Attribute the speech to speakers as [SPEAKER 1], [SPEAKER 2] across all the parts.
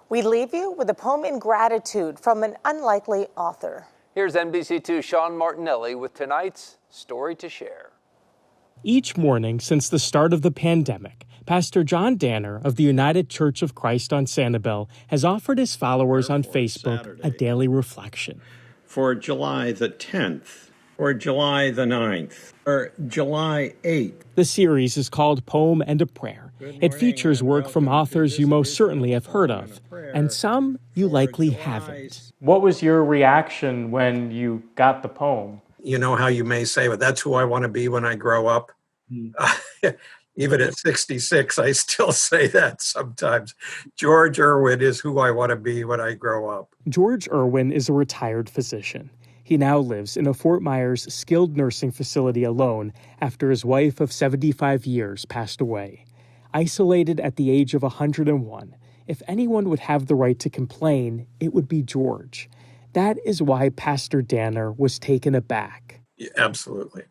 [SPEAKER 1] We leave you with a poem in gratitude from an unlikely author.
[SPEAKER 2] Here's NBC2's Sean Martinelli with tonight's Story to Share.
[SPEAKER 3] Each morning since the start of the pandemic, Pastor John Danner of the United Church of Christ on Sanibel has offered his followers on Facebook a daily reflection.
[SPEAKER 4] For July the 10th, or July the 9th, or July 8th.
[SPEAKER 3] The series is called Poem and a Prayer. It features work from authors you most certainly have heard of, and some you likely haven't. What was your reaction when you got the poem?
[SPEAKER 4] You know how you may say, well, that's who I want to be when I grow up. Even at 66, I still say that sometimes. George Irwin is who I want to be when I grow up.
[SPEAKER 3] George Irwin is a retired physician. He now lives in a Fort Myers skilled nursing facility alone after his wife of 75 years passed away. Isolated at the age of 101, if anyone would have the right to complain, it would be George. That is why Pastor Danner was taken aback.
[SPEAKER 4] Yeah, absolutely.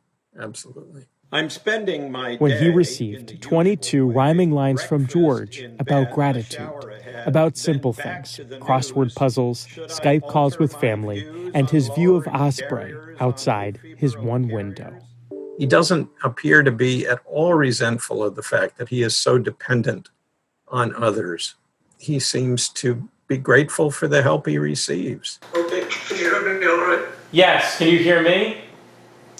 [SPEAKER 4] I'm spending my day
[SPEAKER 3] when he received 22 rhyming lines from George about gratitude, about simple things, crossword puzzles, Skype calls with family, and his view of Osprey outside his one window.
[SPEAKER 4] He doesn't appear to be at all resentful of the fact that he is so dependent on others. He seems to be grateful for the help he receives.
[SPEAKER 5] Okay, can you hear me all right?
[SPEAKER 3] Yes, can you hear me?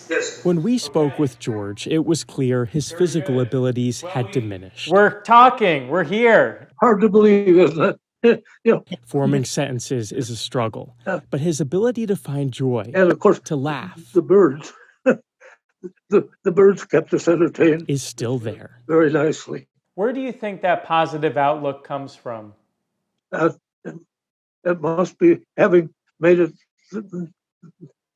[SPEAKER 5] Yes.
[SPEAKER 3] When we spoke with George, it was clear his physical abilities had diminished. We're talking, we're here.
[SPEAKER 5] Hard to believe, isn't it?
[SPEAKER 3] Forming sentences is a struggle, but his ability to find joy,
[SPEAKER 5] and of course,
[SPEAKER 3] to laugh,
[SPEAKER 5] the birds, the birds kept us entertained.
[SPEAKER 3] Is still there.
[SPEAKER 5] Very nicely.
[SPEAKER 3] Where do you think that positive outlook comes from?
[SPEAKER 5] It must be having made it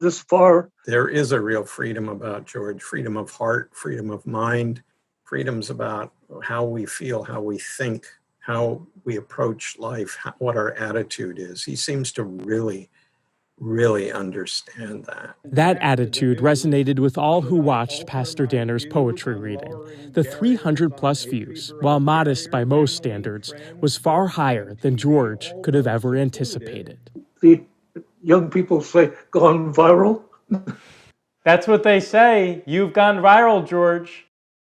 [SPEAKER 5] this far.
[SPEAKER 4] There is a real freedom about George, freedom of heart, freedom of mind, freedoms about how we feel, how we think, how we approach life, what our attitude is. He seems to really understand that.
[SPEAKER 3] That attitude resonated with all who watched Pastor Danner's poetry reading. The 300-plus views, while modest by most standards, was far higher than George could have ever anticipated.
[SPEAKER 5] The young people say, gone viral.
[SPEAKER 3] That's what they say. You've gone viral, George.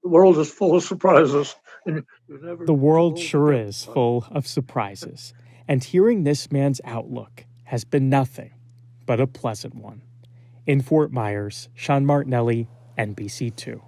[SPEAKER 5] The world is full of surprises.
[SPEAKER 3] The world sure is full of surprises. And hearing this man's outlook has been nothing but a pleasant one. In Fort Myers, Sean Martinelli, NBC2.